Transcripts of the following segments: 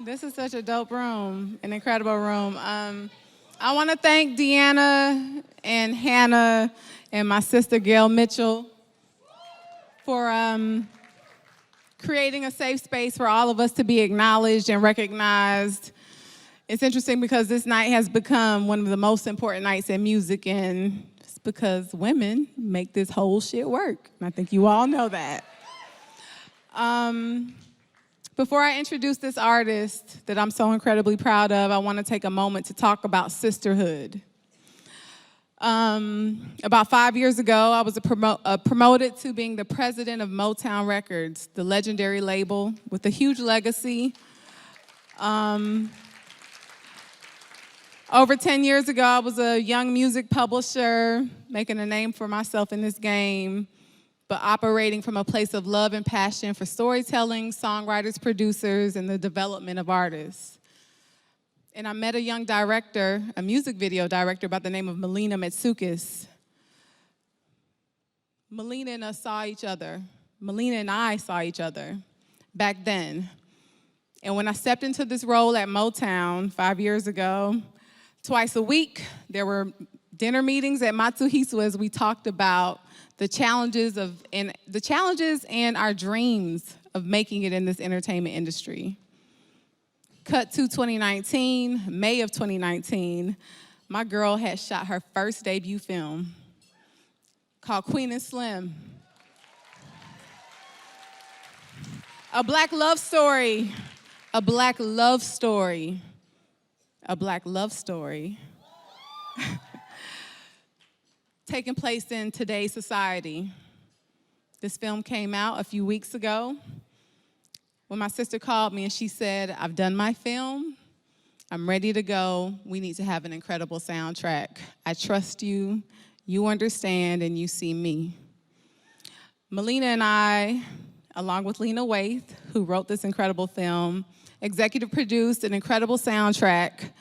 This is such a dope room, an incredible room. I want to thank Deanna and Hannah and my sister Gail Mitchell for creating a safe space for all of us to be acknowledged and recognized. It's interesting because this night has become one of the most important nights in music, and it's because women make this whole shit work. And I think you all know that. Before I introduce this artist that I'm so incredibly proud of, I want to take a moment to talk about sisterhood. About 5 years ago, I was promoted to being the president of Motown Records, the legendary label with a huge legacy. Over 10 years ago, I was a young music publisher, making a name for myself in this game, but operating from a place of love and passion for storytelling, songwriters, producers, and the development of artists. And I met a young director, a music video director by the name of Melina Metsoukis. Melina and I saw each other back then. And when I stepped into this role at Motown 5 years ago, twice a week, there were dinner meetings at Matsuhisu as we talked about the challenges and our dreams of making it in this entertainment industry. Cut to 2019, May of 2019, my girl had shot her first debut film called Queen and Slim. A black love story, a black love story, a black love story. Taking place in today's society. This film came out a few weeks ago when my sister called me and she said, I've done my film, I'm ready to go, we need to have an incredible soundtrack. I trust you, you understand, and you see me. Melina and I, along with Lena Waithe, who wrote this incredible film, executive produced an incredible soundtrack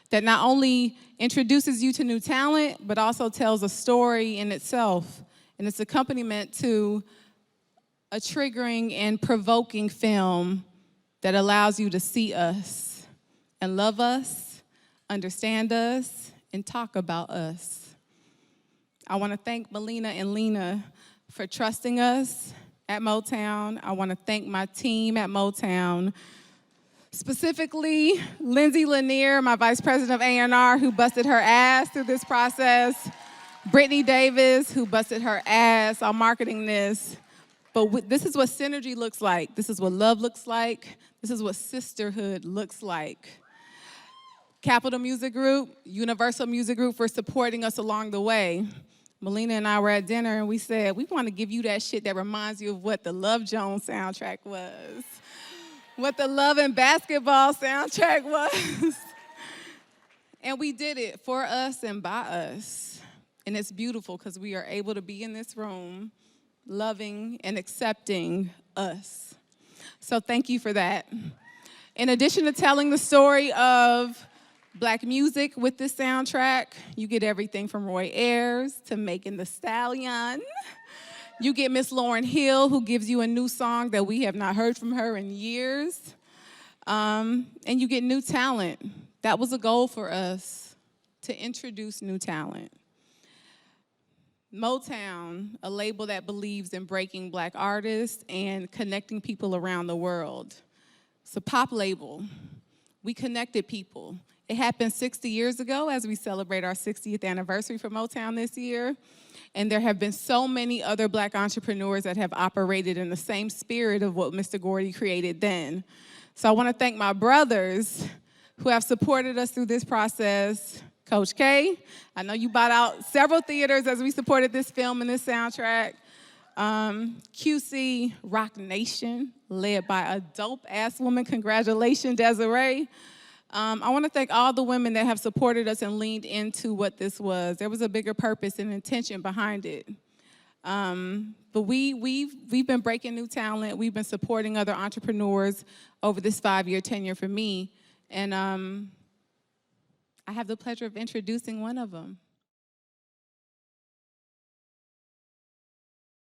that not only introduces you to new talent, but also tells a story in itself, and its accompaniment to a triggering and provoking film that allows you to see us and love us, understand us, and talk about us. I want to thank Melina and Lena for trusting us at Motown. I want to thank my team at Motown, specifically Lindsay Lanier, my vice president of A&R, who busted her ass through this process, Brittany Davis, who busted her ass on marketing this. But this is what synergy looks like. This is what love looks like. This is what sisterhood looks like. Capitol Music Group, Universal Music Group for supporting us along the way. Melina and I were at dinner and we said, we want to give you that shit that reminds you of what the Love Jones soundtrack was, what the Love and Basketball soundtrack was. And we did it for us and by us. And it's beautiful because we are able to be in this room loving and accepting us. So thank you for that. In addition to telling the story of Black music with this soundtrack, you get everything from Roy Ayers to Megan Thee Stallion. You get Miss Lauryn Hill, who gives you a new song that we have not heard from her in years. And you get new talent. That was a goal for us, to introduce new talent. Motown, a label that believes in breaking Black artists and connecting people around the world. It's a pop label. We connected people. It happened 60 years ago as we celebrate our 60th anniversary for Motown this year. And there have been so many other Black entrepreneurs that have operated in the same spirit of what Mr. Gordy created then. So I want to thank my brothers who have supported us through this process. Coach K, I know you bought out several theaters as we supported this film and this soundtrack. QC Rock Nation, led by a dope-ass woman. Congratulations, Desiree. I want to thank all the women that have supported us and leaned into what this was. There was a bigger purpose and intention behind it. But we've been breaking new talent. We've been supporting other entrepreneurs over this 5-year tenure for me. And I have the pleasure of introducing one of them.